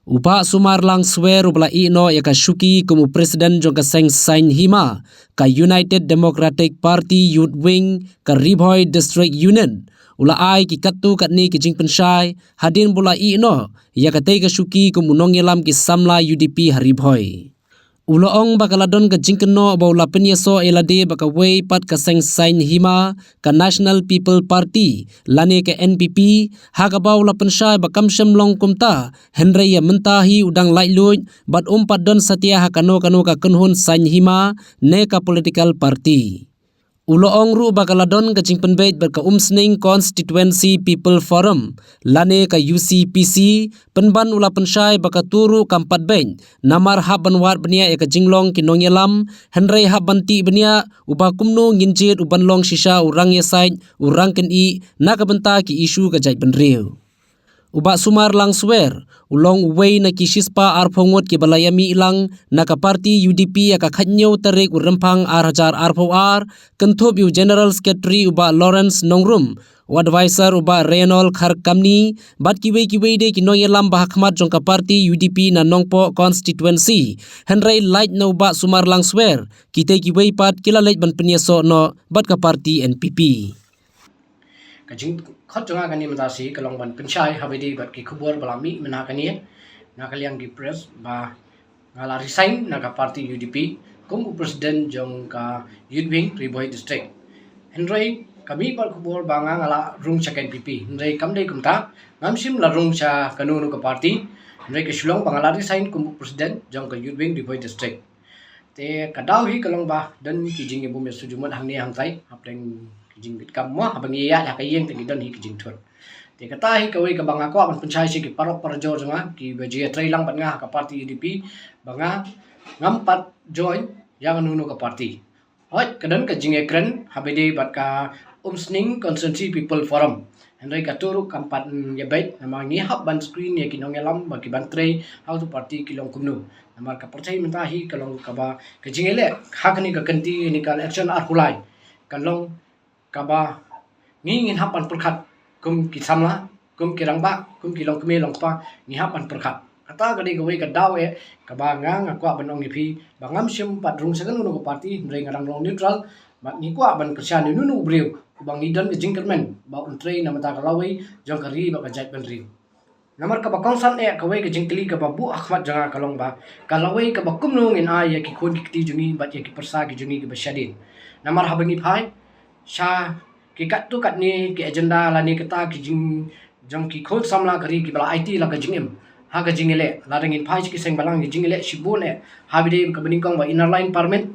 Upa sumar lang swer ubla ino ya ka shuki como presiden jong ka seng sign hima ka United Democratic Party Youth Wing ka Ribhoy District Union ula ai ki katu kat ni ki jing pensyai hadin bula ino ya ka te ka shuki como nong yelam ki samla UDP Haribhoy. Uloong bakaladon ka jingkeno baula penyeso elade baka way pat ka seng sign hima ka National People Party lane ka NPP ha ka baula pensai bakam semlong kumta Henry ya mentahi udang laitluj bat umpat don satia ha kano ka kenhun sign hima ne ka political party. Uloong ru bakaladon ka jingpenbej berka umsning Constituency People Forum lane ka UCPC penban ula pensai baka turu kampat benj namar haban wat benia ka jinglong kinong yelam Henry habanti benia uba kumno nginjit uban long shisha urang yesait urang ken I nakabenta ki isu ka jai benriu. Uba sumar lang swer ulong way na kisispa arphongot ki balayami ilang naka party UDP aka khanyo tarik urempang arhajar arphor kenthop yu General Secretary uba Lawrence Nongrum advisor uba Renol Kharkamni bat kiwe de kinoyelam bahakmat jongka party UDP na Nongpo constituency Henry light no uba sumar lang swer kite kiwe pat kilalej ban penyeso no bat ka party NPP. Kajing khot jonga kani matasi kalong ban pensyai habedi bat ki khubor balami mena kani na kaliang di press ba ngala resign na ka party UDP kum presiden jong ka Youth Wing Ribhoy district Henry kami par khubor banga ngala rung second PP Henry kamdei kumta ngamsim la rung cha kanunu ka party Henry ke shulong bangala resign kum presiden jong ka Youth Wing Ribhoy district te kadaw hi kalong ba dan ki jing ibu me sujuman hangni hangtai hapleng jing bit kam mo habang iya la kayeng te gidan hi kijing thot te kata hi kawai ka banga ko ban penchai si ki parok parjo jonga ki baji trai lang ban nga ka party UDP banga ngampat join yang nunu ka party hoi kadan ka jing ekran habede bat ka umsning constituency people forum Henry katuru kampat yabait nama ngi hab ban screen ya kinong elam bagi bantrei how to party kilong kumnu namar ka percaya mentahi kalong ka ba ka jing ele hakni ka kanti ni ka election ar hulai kalong kaba ngingin hapan perkat kum kisamla kum kirangba kum kilong keme long pa ni hapan perkat kata gadi gawe ka dawe kaba ngang akwa banong ipi bangam sim padrung sagan no party mreng ngarang long neutral mat ni kwa ban kersian nu breu bang idan ke jingkermen ba untrei na mata kalawe jong kari ba kajat ban riu namar ka bakongsan e kawe ke jingkli ka babu akhmat janga kalong ba kalawe ka bakum no ngin ay ki khon ki ti jungi bat ya ki persa ki jungi ki basyadin namar habangi phai sha ki kat tu kat ni ki agenda la ni kata ki jong ki khol samla kari ki bala IT la ka jingem ha ka jingele la rengin phai ki seng balang ki jingele shibun e habide ka bening kong ba inner line permit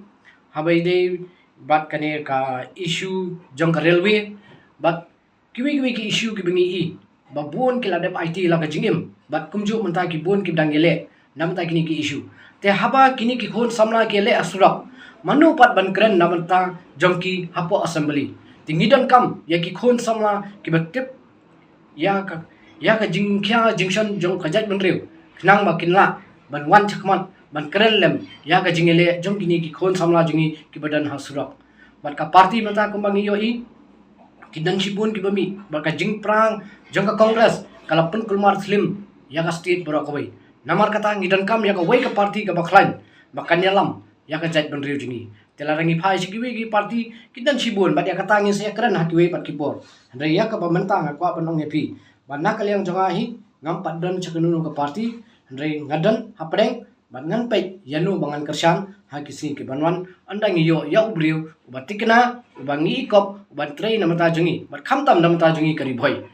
habide bat kane ka issue jong ka railway bat kiwi ki issue ki bengi I ba bun ki la dep IT la ka jingem bat kumju menta ki bun ki dangele nam ta kini ki issue te haba kini ki khol samla ki le asurak manu pat ban kren namanta jongki hapo assembly tingidan kam ya ki khon samla ki baktip ya ka jingkya jingson jong kajat ban riu nang makinla ban wan chakman ban kren lem ya ka jingele jong kini ki khon samla jungi ki badan hasurak bat ka party mata kumbangi yo I kidan sibun ki bami bat ka jing prang jong ka congress kalapun kulmar slim ya ka state borokawi namar kata ngidan kam ya ka way ka party ka baklan makanyalam ya ka jait ban riu jingi telarangi phai sikiwi ki party kidan sibun bat ya katangin saya keren hakiwe pat kipor andre ya ka bamenta ngakwa banong epi banna kaliang jonga hi ngampat don chakanunu ka party andre ngadan hapreng bat ngan pe yanu bangan kersan hakisi ki banwan andang yo ya ubriu batikna ubangi kop bat train namata jungi bat khamtam namata jungi kari bhoi